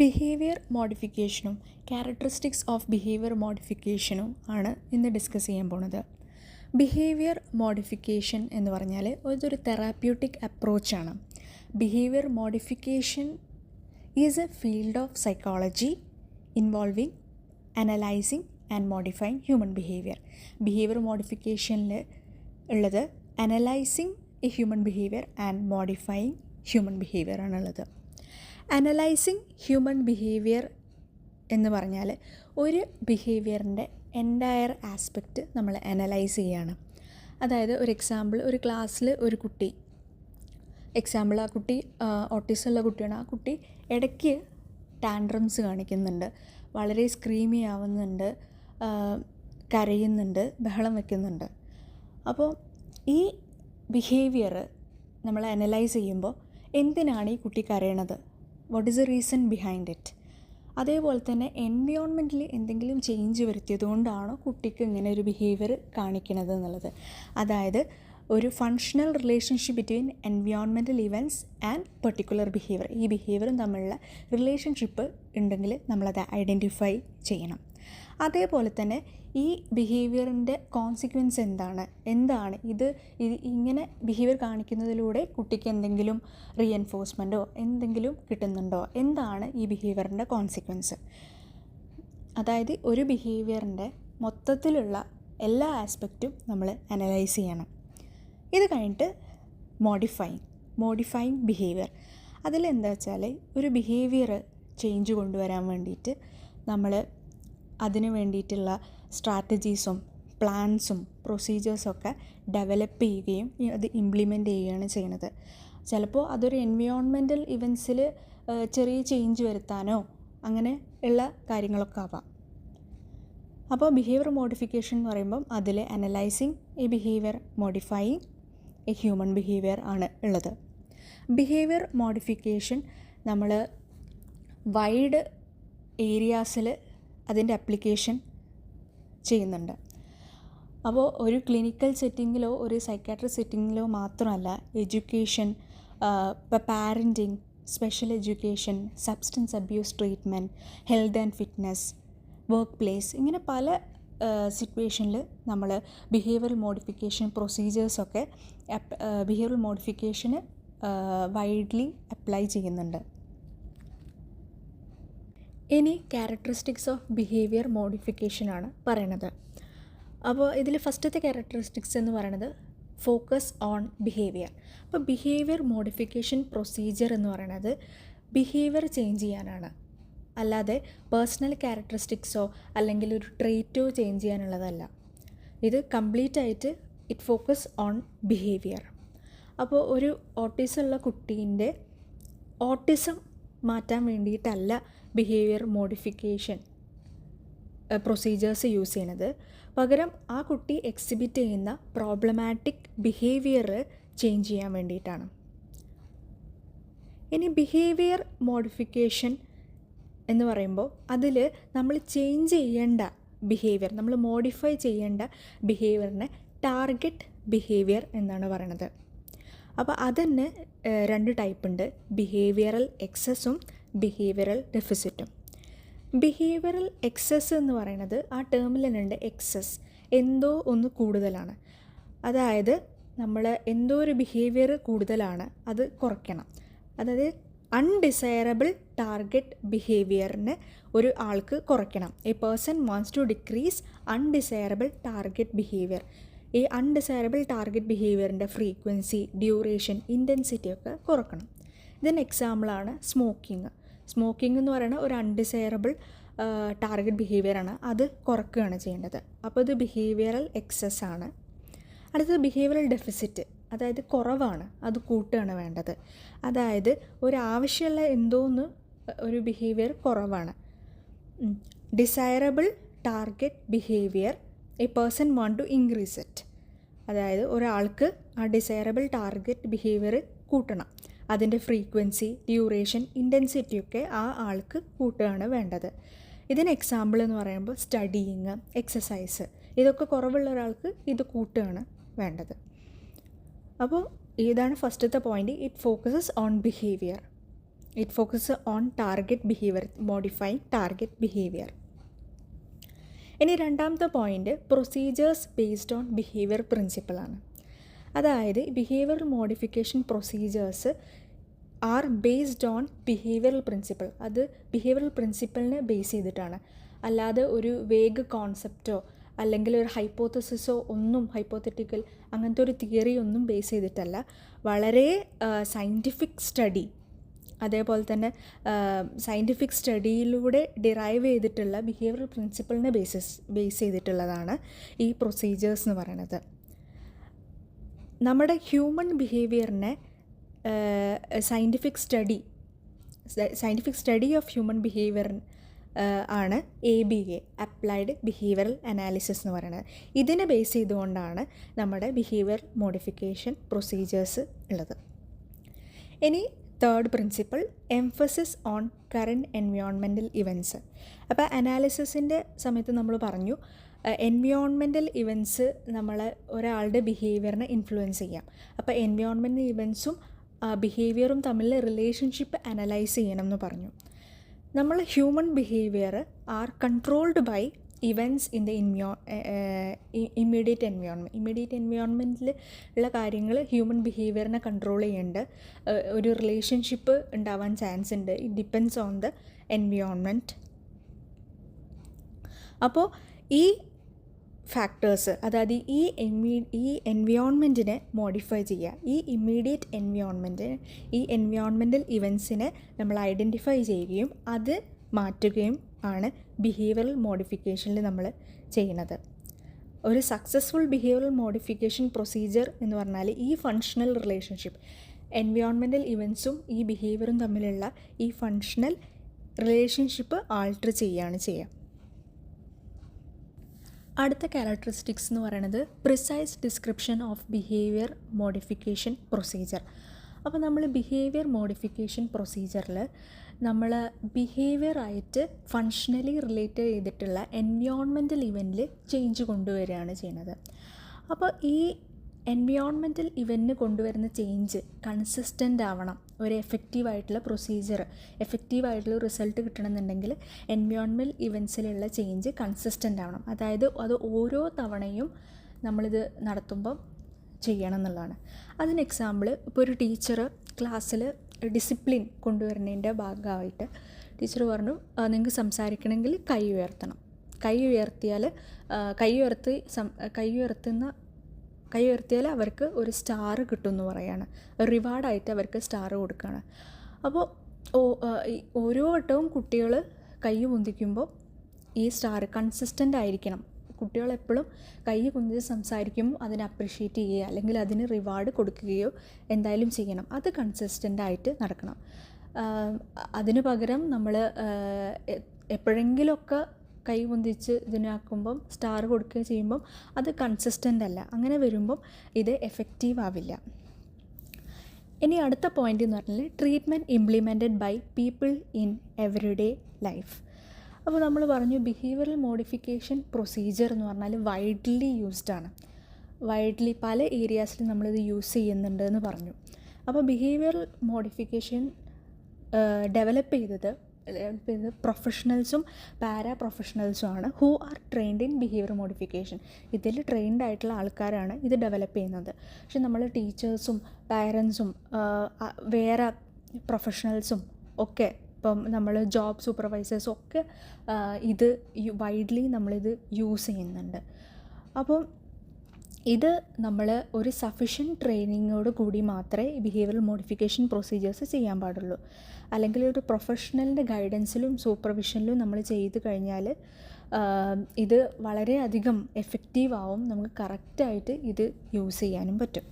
Behaviour മോഡിഫിക്കേഷനും characteristics of behaviour മോഡിഫിക്കേഷനും ആണ് ഇന്ന് discuss ചെയ്യാൻ പോണത്. ബിഹേവിയർ മോഡിഫിക്കേഷൻ എന്ന് പറഞ്ഞാൽ ഇതൊരു തെറാപ്യൂട്ടിക് അപ്രോച്ചാണ്. Behaviour modification is a field of psychology involving analysing and modifying human behaviour. Behaviour മോഡിഫിക്കേഷനിൽ ഉള്ളത് analysing a human behaviour and modifying human behaviour ആണുള്ളത്. അനലൈസിങ് ഹ്യൂമൻ ബിഹേവിയർ എന്ന് പറഞ്ഞാൽ ഒരു ബിഹേവിയറിൻ്റെ എൻറ്റയർ ആസ്പെക്റ്റ് നമ്മൾ അനലൈസ് ചെയ്യുകയാണ്. അതായത് ഒരു എക്സാമ്പിൾ, ഒരു ക്ലാസ്സിൽ ഒരു കുട്ടി, എക്സാമ്പിൾ ആ കുട്ടി ഓട്ടിസം ഉള്ള കുട്ടിയാണ്. ആ കുട്ടി ഇടയ്ക്ക് ടാൻഡ്രംസ് കാണിക്കുന്നുണ്ട്, വളരെ സ്ക്രീമി ആവുന്നുണ്ട്, കരയുന്നുണ്ട്, ബഹളം വയ്ക്കുന്നുണ്ട്. അപ്പോൾ ഈ ബിഹേവിയർ നമ്മൾ അനലൈസ് ചെയ്യുമ്പോൾ എന്തിനാണ് ഈ കുട്ടി കരയണത്, what is a reason behind it. അതേപോലെ തന്നെ എൻവയോൺമെൻറ്റിൽ എന്തെങ്കിലും ചേഞ്ച് വരുത്തിയതുകൊണ്ടാണോ കുട്ടിക്ക് ഇങ്ങനെ ഒരു ബിഹേവിയർ കാണിക്കണത് എന്നുള്ളത്. അതായത് ഒരു functional relationship between environmental events and particular behaviour, ഈ ബിഹേവിയറും തമ്മിലുള്ള റിലേഷൻഷിപ്പ് ഉണ്ടെങ്കിൽ നമ്മളത് ഐഡൻറ്റിഫൈ ചെയ്യണം. അതേപോലെ തന്നെ ഈ ബിഹേവിയറിൻ്റെ കോൺസിക്വൻസ് എന്താണ് ഇത് ഇങ്ങനെ ബിഹേവിയർ കാണിക്കുന്നതിലൂടെ കുട്ടിക്ക് എന്തെങ്കിലും റീഎൻഫോഴ്സ്മെൻറ്റോ എന്തെങ്കിലും കിട്ടുന്നുണ്ടോ, എന്താണ് ഈ ബിഹേവിയറിൻ്റെ കോൺസിക്വൻസ്. അതായത് ഒരു ബിഹേവിയറിൻ്റെ മൊത്തത്തിലുള്ള എല്ലാ ആസ്പെക്റ്റും നമ്മൾ അനലൈസ് ചെയ്യണം. ഇത് കഴിഞ്ഞിട്ട് മോഡിഫൈങ് ബിഹേവിയർ. അതിലെന്താ വെച്ചാൽ ഒരു ബിഹേവിയർ ചേഞ്ച് കൊണ്ടുവരാൻ വേണ്ടിയിട്ട് നമ്മൾ അതിന് വേണ്ടിയിട്ടുള്ള സ്ട്രാറ്റജീസും പ്ലാൻസും പ്രൊസീജിയേഴ്സൊക്കെ ഡെവലപ്പ് ചെയ്യുകയും അത് ഇംപ്ലിമെൻ്റ് ചെയ്യുകയാണ് ചെയ്യുന്നത്. ചിലപ്പോൾ അതൊരു എൻവയോൺമെൻറ്റൽ ഇവൻറ്റ്സിൽ ചെറിയ ചേഞ്ച് വരുത്താനോ അങ്ങനെ ഉള്ള കാര്യങ്ങളൊക്കെ ആവാം. അപ്പോൾ ബിഹേവിയർ മോഡിഫിക്കേഷൻ എന്ന് പറയുമ്പം അതിൽ analysing A behaviour, modifying A human behaviour ആണ് ഉള്ളത്. ബിഹേവിയർ മോഡിഫിക്കേഷൻ നമ്മൾ വൈഡ് ഏരിയാസിൽ അതിൻ്റെ അപ്ലിക്കേഷൻ ചെയ്യുന്നുണ്ട്. അപ്പോൾ ഒരു ക്ലിനിക്കൽ സെറ്റിങ്ങിലോ ഒരു സൈക്കാട്രിക് സെറ്റിങ്ങിലോ മാത്രമല്ല, എഡ്യൂക്കേഷൻ, ഇപ്പോൾ parenting, special education, substance abuse treatment, health and fitness, work place, ഇങ്ങനെ പല സിറ്റുവേഷനിൽ നമ്മൾ ബിഹേവിയറൽ മോഡിഫിക്കേഷൻ പ്രൊസീജിയേഴ്സൊക്കെ ബിഹേവിയറൽ മോഡിഫിക്കേഷന് വൈഡ്ലി അപ്ലൈ ചെയ്യുന്നുണ്ട്. ഇനി ക്യാരക്ടറിസ്റ്റിക്സ് ഓഫ് ബിഹേവിയർ മോഡിഫിക്കേഷനാണ് പറയണത്. അപ്പോൾ ഇതിൽ ഫസ്റ്റത്തെ ക്യാരക്ടറിസ്റ്റിക്സ് എന്ന് പറയുന്നത് ഫോക്കസ് ഓൺ ബിഹേവിയർ. അപ്പോൾ ബിഹേവിയർ മോഡിഫിക്കേഷൻ പ്രൊസീജിയർ എന്ന് പറയുന്നത് ബിഹേവിയർ ചേഞ്ച് ചെയ്യാനാണ്, അല്ലാതെ പേഴ്സണൽ ക്യാരക്ടറിസ്റ്റിക്സോ അല്ലെങ്കിൽ ഒരു ട്രെയ്റ്റോ ചേഞ്ച് ചെയ്യാനുള്ളതല്ല. ഇത് കംപ്ലീറ്റ് ആയിട്ട് ഇറ്റ് ഫോക്കസ് ഓൺ ബിഹേവിയർ. അപ്പോൾ ഒരു ഓട്ടിസം ഉള്ള കുട്ടീൻ്റെ ഓട്ടിസം മാറ്റാൻ വേണ്ടിയിട്ടല്ല ബിഹേവിയർ മോഡിഫിക്കേഷൻ പ്രൊസീജിയേഴ്സ് യൂസ് ചെയ്യണത്. പകരം ആ കുട്ടി എക്സിബിറ്റ് ചെയ്യുന്ന പ്രോബ്ലമാറ്റിക് ബിഹേവിയർ ചേഞ്ച് ചെയ്യാൻ വേണ്ടിയിട്ടാണ്. ഇനി ബിഹേവിയർ മോഡിഫിക്കേഷൻ എന്ന് പറയുമ്പോൾ അതിൽ നമ്മൾ ചേഞ്ച് ചെയ്യേണ്ട ബിഹേവിയർ, നമ്മൾ മോഡിഫൈ ചെയ്യേണ്ട ബിഹേവിയറിനെ ടാർഗറ്റ് ബിഹേവിയർ എന്നാണ് പറയണത്. അപ്പോൾ അതന്നെ രണ്ട് ടൈപ്പ് ഉണ്ട്, ബിഹേവിയറൽ എക്സസും ബിഹേവിയറൽ ഡെഫിസിറ്റും. ബിഹേവിയറൽ എക്സസ് എന്ന് പറയുന്നത് ആ ടേമിൽ തന്നെയുണ്ട് എക്സസ്, എന്തോ ഒന്ന് കൂടുതലാണ്. അതായത് നമ്മൾ എന്തോ ഒരു ബിഹേവിയർ കൂടുതലാണ്, അത് കുറയ്ക്കണം. അതായത് അൺഡിസൈറബിൾ ടാർഗറ്റ് ബിഹേവിയറിന് ഒരു ആൾക്ക് കുറയ്ക്കണം. A person wants to decrease undesirable target behaviour. ഈ അൺഡിസൈറബിൾ ടാർഗറ്റ് ബിഹേവിയറിൻ്റെ ഫ്രീക്വൻസി, ഡ്യൂറേഷൻ, ഇൻറ്റൻസിറ്റി ഒക്കെ കുറക്കണം. ഇതിന് എക്സാമ്പിളാണ് സ്മോക്കിംഗ്. സ്മോക്കിംഗ് എന്ന് പറയുന്നത് ഒരു അൺഡിസൈറബിൾ ടാർഗറ്റ് ബിഹേവിയറാണ്, അത് കുറയ്ക്കുകയാണ് ചെയ്യേണ്ടത്. അപ്പോൾ ഇത് ബിഹേവിയറൽ എക്സസ് ആണ്. അടുത്തത് ബിഹേവിയറൽ ഡെഫിസിറ്റ്, അതായത് കുറവാണ്, അത് കൂട്ടുകയാണ് വേണ്ടത്. അതായത് ഒരാവശ്യമുള്ള എന്തോന്ന് ഒരു ബിഹേവിയർ കുറവാണ്. Desirable target behaviour, a person want to increase it. അതായത് ഒരാൾക്ക് ആ ഡിസൈറബിൾ ടാർഗറ്റ് ബിഹേവിയർ കൂട്ടണം, അതിൻ്റെ ഫ്രീക്വൻസി, ഡ്യൂറേഷൻ, ഇൻറ്റൻസിറ്റിയൊക്കെ ആ ആൾക്ക് കൂട്ടുകയാണ് വേണ്ടത്. ഇതിന് എക്സാമ്പിൾ എന്ന് പറയുമ്പോൾ സ്റ്റഡിയിങ്, എക്സസൈസ്, ഇതൊക്കെ കുറവുള്ള ഒരാൾക്ക് ഇത് കൂട്ടുകയാണ് വേണ്ടത്. അപ്പോൾ ഇതാണ് ഫസ്റ്റത്തെ point, it focuses on behaviour. It focus on target behaviour, modifying target behaviour. ഇനി രണ്ടാമത്തെ point procedures based on behaviour പ്രിൻസിപ്പിളാണ്. അതായത് behavioural modification procedures are based on behavioural principle. അത് ബിഹേവിയറൽ പ്രിൻസിപ്പിളിനെ ബേസ് ചെയ്തിട്ടാണ്, അല്ലാതെ ഒരു വേഗ് കോൺസെപ്റ്റോ അല്ലെങ്കിൽ ഒരു ഹൈപ്പോത്തസിസോ ഒന്നും, ഹൈപ്പോത്തറ്റിക്കൽ അങ്ങനത്തെ ഒരു തിയറി ഒന്നും ബേസ് ചെയ്തിട്ടല്ല. വളരെ സയൻറ്റിഫിക് സ്റ്റഡി, അതേപോലെ തന്നെ സയൻറ്റിഫിക് സ്റ്റഡിയിലൂടെ ഡിറൈവ് ചെയ്തിട്ടുള്ള ബിഹേവിയറൽ പ്രിൻസിപ്പിളിനെ ബേസ് ചെയ്തിട്ടുള്ളതാണ് ഈ പ്രൊസീജിയേഴ്സ് എന്ന് പറയുന്നത്. നമ്മുടെ ഹ്യൂമൻ ബിഹേവിയറിനെ scientific study of human behaviour ആണ് ABA, അപ്ലൈഡ് ബിഹേവിയറൽ അനാലിസിസ് എന്ന് പറയുന്നത്. ഇതിനെ ബേസ് ചെയ്തുകൊണ്ടാണ് നമ്മുടെ ബിഹേവിയർ മോഡിഫിക്കേഷൻ പ്രൊസീജിയേഴ്സ് ഉള്ളത്. ഇനി third principle, emphasis on current environmental events. അപ്പോൾ അനാലിസിസിൻ്റെ സമയത്ത് നമ്മൾ പറഞ്ഞു എൻവയോൺമെൻറ്റൽ ഇവൻറ്റ്സ് ഒരാളുടെ ബിഹേവിയറിനെ ഇൻഫ്ലുവൻസ് ചെയ്യാം. അപ്പോൾ എൻവയോൺമെൻറ്റൽ ഇവൻറ്റ്സും ബിഹേവിയറും തമ്മിൽ റിലേഷൻഷിപ്പ് അനലൈസ് ചെയ്യണം എന്ന് പറഞ്ഞു. നമ്മൾ human behaviour are controlled by events in the immediate environment. Immediate എൻവയോൺമെൻറ്റിൽ ഉള്ള കാര്യങ്ങൾ ഹ്യൂമൻ ബിഹേവിയറിനെ കൺട്രോൾ ചെയ്യേണ്ട ഒരു റിലേഷൻഷിപ്പ് ഉണ്ടാവാൻ ചാൻസ് ഉണ്ട്. It depends on the environment. അപ്പോൾ ഈ ഫാക്ടേഴ്സ്, അതായത് ഈ എൻവയോൺമെൻറ്റിനെ മോഡിഫൈ ചെയ്യുക, ഈ ഇമ്മീഡിയറ്റ് എൻവയോൺമെൻറ്റൽ ഇവൻറ്റ്സിനെ നമ്മൾ ഐഡൻറ്റിഫൈ ചെയ്യുകയും അത് മാറ്റുകയും ആണ് ബിഹേവിയറൽ മോഡിഫിക്കേഷനിൽ നമ്മൾ ചെയ്യുന്നത്. ഒരു സക്സസ്ഫുൾ ബിഹേവിയറൽ മോഡിഫിക്കേഷൻ പ്രൊസീജിയർ എന്ന് പറഞ്ഞാൽ ഈ ഫങ്ഷണൽ റിലേഷൻഷിപ്പ്, എൻവയോൺമെൻറ്റൽ ഇവൻറ്റ്സും ഈ ബിഹേവിയറും തമ്മിലുള്ള ഈ ഫങ്ഷണൽ റിലേഷൻഷിപ്പ് ആൾട്ടർ ചെയ്യുകയാണ് ചെയ്യുക. അടുത്ത ക്യാരക്ടറിസ്റ്റിക്സ് എന്ന് പറയുന്നത് precise description of behaviour modification procedure. അപ്പോൾ നമ്മൾ ബിഹേവിയർ മോഡിഫിക്കേഷൻ പ്രൊസീജിയറിൽ നമ്മൾ ബിഹേവിയറായിട്ട് ഫങ്ഷണലി റിലേറ്റ് ചെയ്തിട്ടുള്ള എൻവയോൺമെൻറ്റൽ ഇവൻറ്റിൽ ചേഞ്ച് കൊണ്ടുവരികയാണ് ചെയ്യുന്നത്. അപ്പോൾ ഈ എൻവയോൺമെൻറ്റൽ ഇവൻറ്റിന് കൊണ്ടുവരുന്ന ചേഞ്ച് കൺസിസ്റ്റൻ്റ് ആവണം. ഒരു എഫക്റ്റീവായിട്ടുള്ള പ്രൊസീജിയർ, എഫക്റ്റീവായിട്ടുള്ള റിസൾട്ട് കിട്ടണമെന്നുണ്ടെങ്കിൽ എൻവയോൺമെൻറ്റൽ ഇവൻറ്റ്സിലുള്ള ചേഞ്ച് കൺസിസ്റ്റൻ്റ് ആവണം. അതായത് അത് ഓരോ തവണയും നമ്മളിത് നടത്തുമ്പം ചെയ്യണം എന്നുള്ളതാണ്. അതിന് എക്സാമ്പിൾ, ഇപ്പോൾ ഒരു ടീച്ചർ ക്ലാസ്സിൽ ഡിസിപ്ലിൻ കൊണ്ടുവരുന്നതിൻ്റെ ഭാഗമായിട്ട് ടീച്ചർ പറഞ്ഞു നിങ്ങൾക്ക് സംസാരിക്കണമെങ്കിൽ കൈ ഉയർത്തണം. കൈ ഉയർത്തിയാൽ അവർക്ക് ഒരു സ്റ്റാർ കിട്ടുമെന്ന് പറയാണ്. റിവാർഡായിട്ട് അവർക്ക് സ്റ്റാർ കൊടുക്കുകയാണ്. അപ്പോൾ ഓരോ വട്ടവും കുട്ടികൾ കൈ പൊന്തിക്കുമ്പോൾ ഈ സ്റ്റാർ കൺസിസ്റ്റൻ്റ് ആയിരിക്കണം. കുട്ടികളെപ്പോഴും കൈ പൊന്തിച്ച് സംസാരിക്കുമ്പോൾ അതിനെ അപ്രിഷ്യേറ്റ് ചെയ്യുക അല്ലെങ്കിൽ അതിന് റിവാർഡ് കൊടുക്കുകയോ എന്തായാലും ചെയ്യണം. അത് കൺസിസ്റ്റൻ്റ് ആയിട്ട് നടക്കണം. അതിന് പകരം നമ്മൾ എപ്പോഴെങ്കിലുമൊക്കെ കൈ പൊന്തിച്ച് ഇതിനാക്കുമ്പം സ്റ്റാർ കൊടുക്കുകയും ചെയ്യുമ്പം അത് കൺസിസ്റ്റൻ്റ് അല്ല. അങ്ങനെ വരുമ്പം ഇത് എഫക്റ്റീവ് ആവില്ല. ഇനി അടുത്ത പോയിൻ്റ് എന്ന് പറഞ്ഞാൽ treatment implemented by people in everyday life. അപ്പോൾ നമ്മൾ പറഞ്ഞു ബിഹേവിയറൽ മോഡിഫിക്കേഷൻ പ്രൊസീജിയർ എന്ന് പറഞ്ഞാൽ വൈഡ്ലി യൂസ്ഡ് ആണ്. വൈഡ്ലി പല ഏരിയാസിൽ നമ്മളിത് യൂസ് ചെയ്യുന്നുണ്ട് എന്ന് പറഞ്ഞു. അപ്പോൾ ബിഹേവിയറൽ മോഡിഫിക്കേഷൻ ഡെവലപ്പ് ചെയ്തത് പ്രൊഫഷണൽസും പാരാ പ്രൊഫഷണൽസും ആണ്. Who are trained in behaviour modification. ഇതിൽ ട്രെയിൻഡ് ആയിട്ടുള്ള ആൾക്കാരാണ് ഇത് ഡെവലപ്പ് ചെയ്യുന്നത്. പക്ഷെ നമ്മൾ ടീച്ചേഴ്സും പാരൻസും വേറെ പ്രൊഫഷണൽസും ഒക്കെ, ഇപ്പം നമ്മൾ ജോബ് സൂപ്പർവൈസേഴ്സും ഒക്കെ ഇത് വൈഡ്ലി നമ്മളിത് യൂസ് ചെയ്യുന്നുണ്ട്. അപ്പം ഇത് നമ്മൾ ഒരു സഫിഷ്യൻറ്റ് ട്രെയിനിങ്ങോട് കൂടി മാത്രമേ ബിഹേവിയറൽ മോഡിഫിക്കേഷൻ പ്രൊസീജിയേഴ്സ് ചെയ്യാൻ പാടുള്ളൂ. അല്ലെങ്കിൽ ഒരു പ്രൊഫഷണലിൻ്റെ ഗൈഡൻസിലും സൂപ്പർവിഷനിലും നമ്മൾ ചെയ്ത് കഴിഞ്ഞാൽ ഇത് വളരെയധികം എഫക്റ്റീവ് ആവും. നമുക്ക് കറക്റ്റായിട്ട് ഇത് യൂസ് ചെയ്യാനും പറ്റും.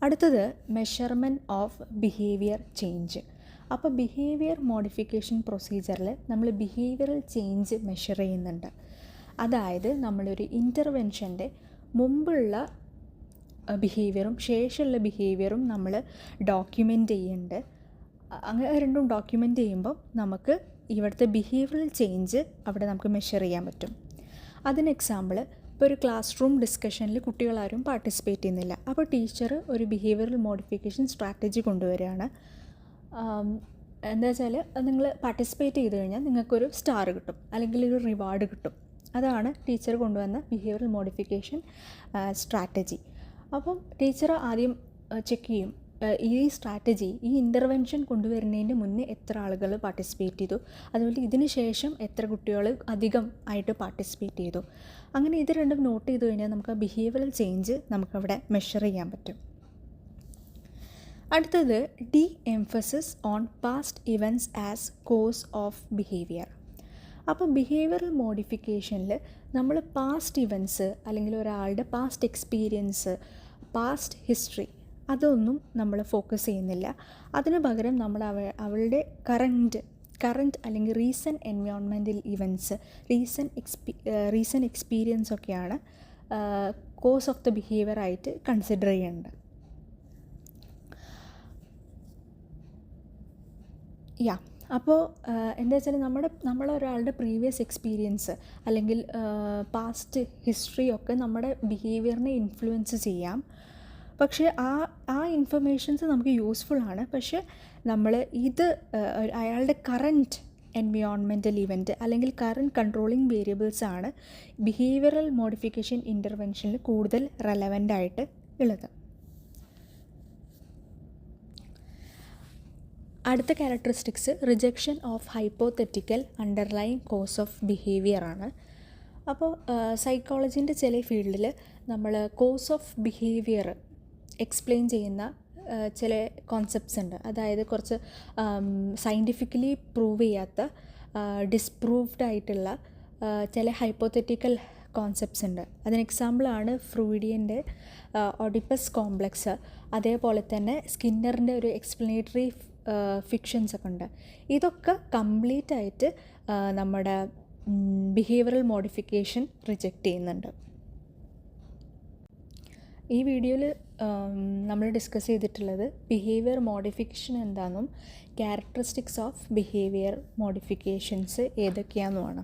അടുത്തത് മെഷർമെൻറ്റ് ഓഫ് ബിഹേവിയർ ചേഞ്ച്. അപ്പോൾ ബിഹേവിയർ മോഡിഫിക്കേഷൻ പ്രൊസീജിയറിൽ നമ്മൾ ബിഹേവിയറൽ ചേഞ്ച് മെഷർ ചെയ്യുന്നുണ്ട്. അതായത് നമ്മളൊരു ഇൻ്റർവെൻഷൻ്റെ മുമ്പുള്ള ബിഹേവിയറും ശേഷമുള്ള ബിഹേവിയറും നമ്മൾ ഡോക്യുമെൻ്റ് ചെയ്യുന്നുണ്ട്. അങ്ങനെ രണ്ടും ഡോക്യുമെൻ്റ് ചെയ്യുമ്പോൾ നമുക്ക് ഇവിടുത്തെ ബിഹേവിയറൽ ചേഞ്ച് അവിടെ നമുക്ക് മെഷർ ചെയ്യാൻ പറ്റും. അതിന് എക്സാമ്പിൾ, ഇപ്പോൾ ഒരു ക്ലാസ് റൂം ഡിസ്കഷനിൽ കുട്ടികളാരും പാർട്ടിസിപ്പേറ്റ് ചെയ്യുന്നില്ല. അപ്പോൾ ടീച്ചർ ഒരു ബിഹേവിയറൽ മോഡിഫിക്കേഷൻ സ്ട്രാറ്റജി കൊണ്ടുവരികയാണ്. എന്താ വെച്ചാൽ നിങ്ങൾ പാർട്ടിസിപ്പേറ്റ് ചെയ്ത് കഴിഞ്ഞാൽ നിങ്ങൾക്കൊരു സ്റ്റാർ കിട്ടും, അല്ലെങ്കിൽ ഒരു റിവാർഡ് കിട്ടും. അതാണ് ടീച്ചർ കൊണ്ടുവന്ന ബിഹേവിയറൽ മോഡിഫിക്കേഷൻ സ്ട്രാറ്റജി. അപ്പം ടീച്ചർ ആദ്യം ചെക്ക് ചെയ്യും ഈ സ്ട്രാറ്റജി, ഈ ഇൻ്റർവെൻഷൻ കൊണ്ടുവരുന്നതിന് മുന്നേ എത്ര ആളുകൾ പാർട്ടിസിപ്പേറ്റ് ചെയ്തു, അതുപോലെ ഇതിന് ശേഷം എത്ര കുട്ടികൾ അധികം ആയിട്ട് പാർട്ടിസിപ്പേറ്റ് ചെയ്തു. അങ്ങനെ ഇത് രണ്ടും നോട്ട് ചെയ്ത് കഴിഞ്ഞാൽ നമുക്ക് ആ ബിഹേവിയറൽ ചേഞ്ച് നമുക്കവിടെ മെഷർ ചെയ്യാൻ പറ്റും. അടുത്തത് the emphasis on past events as cause of behaviour. അപ്പോൾ ബിഹേവിയറൽ മോഡിഫിക്കേഷനിൽ നമ്മൾ പാസ്റ്റ് ഇവൻറ്റ്സ് അല്ലെങ്കിൽ ഒരാളുടെ പാസ്റ്റ് എക്സ്പീരിയൻസ്, പാസ്റ്റ് ഹിസ്റ്ററി അതൊന്നും നമ്മൾ ഫോക്കസ് ചെയ്യുന്നില്ല. അതിന് പകരം നമ്മൾ അവളുടെ കറൻറ്റ് അല്ലെങ്കിൽ recent environmental events, recent experience ഒക്കെയാണ് കോസ് ഓഫ് ദ ബിഹേവിയർ ആയിട്ട് കൺസിഡർ ചെയ്യേണ്ടത്. അപ്പോൾ എന്താ വെച്ചാൽ നമ്മളൊരാളുടെ പ്രീവിയസ് എക്സ്പീരിയൻസ് അല്ലെങ്കിൽ പാസ്റ്റ് ഹിസ്റ്ററി ഒക്കെ നമ്മുടെ ബിഹേവിയറിനെ ഇൻഫ്ലുവൻസ് ചെയ്യാം. പക്ഷേ ആ ഇൻഫർമേഷൻസ് നമുക്ക് യൂസ്ഫുൾ ആണ്. പക്ഷേ നമ്മൾ ഇത് അയാളുടെ കറൻറ്റ് എൻവയോൺമെൻറ്റൽ ഇവൻറ്റ് അല്ലെങ്കിൽ കറൻറ്റ് കൺട്രോളിങ് വേരിയബിൾസ് ആണ് ബിഹേവിയറൽ മോഡിഫിക്കേഷൻ ഇൻ്റർവെൻഷനിൽ കൂടുതൽ റെലവൻ്റ് ആയിട്ട് ഉള്ളത്. അടുത്ത characteristics rejection of hypothetical underlying cause of behaviour ആണ്. അപ്പോൾ സൈക്കോളജീൻ്റെ ചില ഫീൽഡിൽ നമ്മൾ കോസ് ഓഫ് ബിഹേവിയർ എക്സ്പ്ലെയിൻ ചെയ്യുന്ന ചില കോൺസെപ്റ്റ്സ് ഉണ്ട്. അതായത് കുറച്ച് സയൻറ്റിഫിക്കലി പ്രൂവ് ചെയ്യാത്ത, ഡിസ്പ്രൂവ്ഡ് ആയിട്ടുള്ള ചില ഹൈപ്പോതെറ്റിക്കൽ കോൺസെപ്റ്റ്സ് ഉണ്ട്. അതിന് എക്സാമ്പിളാണ് ഫ്രൂയിഡിയൻ്റെ ഓഡിപ്പസ് കോംപ്ലക്സ്, അതേപോലെ തന്നെ സ്കിന്നറിൻ്റെ ഒരു എക്സ്പ്ലനേറ്ററി ഫിക്ഷൻസ് ഒക്കെ ഉണ്ട്. ഇതൊക്കെ കംപ്ലീറ്റ് ആയിട്ട് നമ്മുടെ ബിഹേവിയറൽ മോഡിഫിക്കേഷൻ റിജക്റ്റ് ചെയ്യുന്നുണ്ട്. ഈ വീഡിയോയിൽ നമ്മൾ ഡിസ്കസ് ചെയ്തിട്ടുള്ളത് ബിഹേവിയർ മോഡിഫിക്കേഷൻ എന്താണെന്നും ക്യാരക്ടറിസ്റ്റിക്സ് ഓഫ് ബിഹേവിയർ മോഡിഫിക്കേഷൻസ് ഏതൊക്കെയാണെന്നുമാണ്.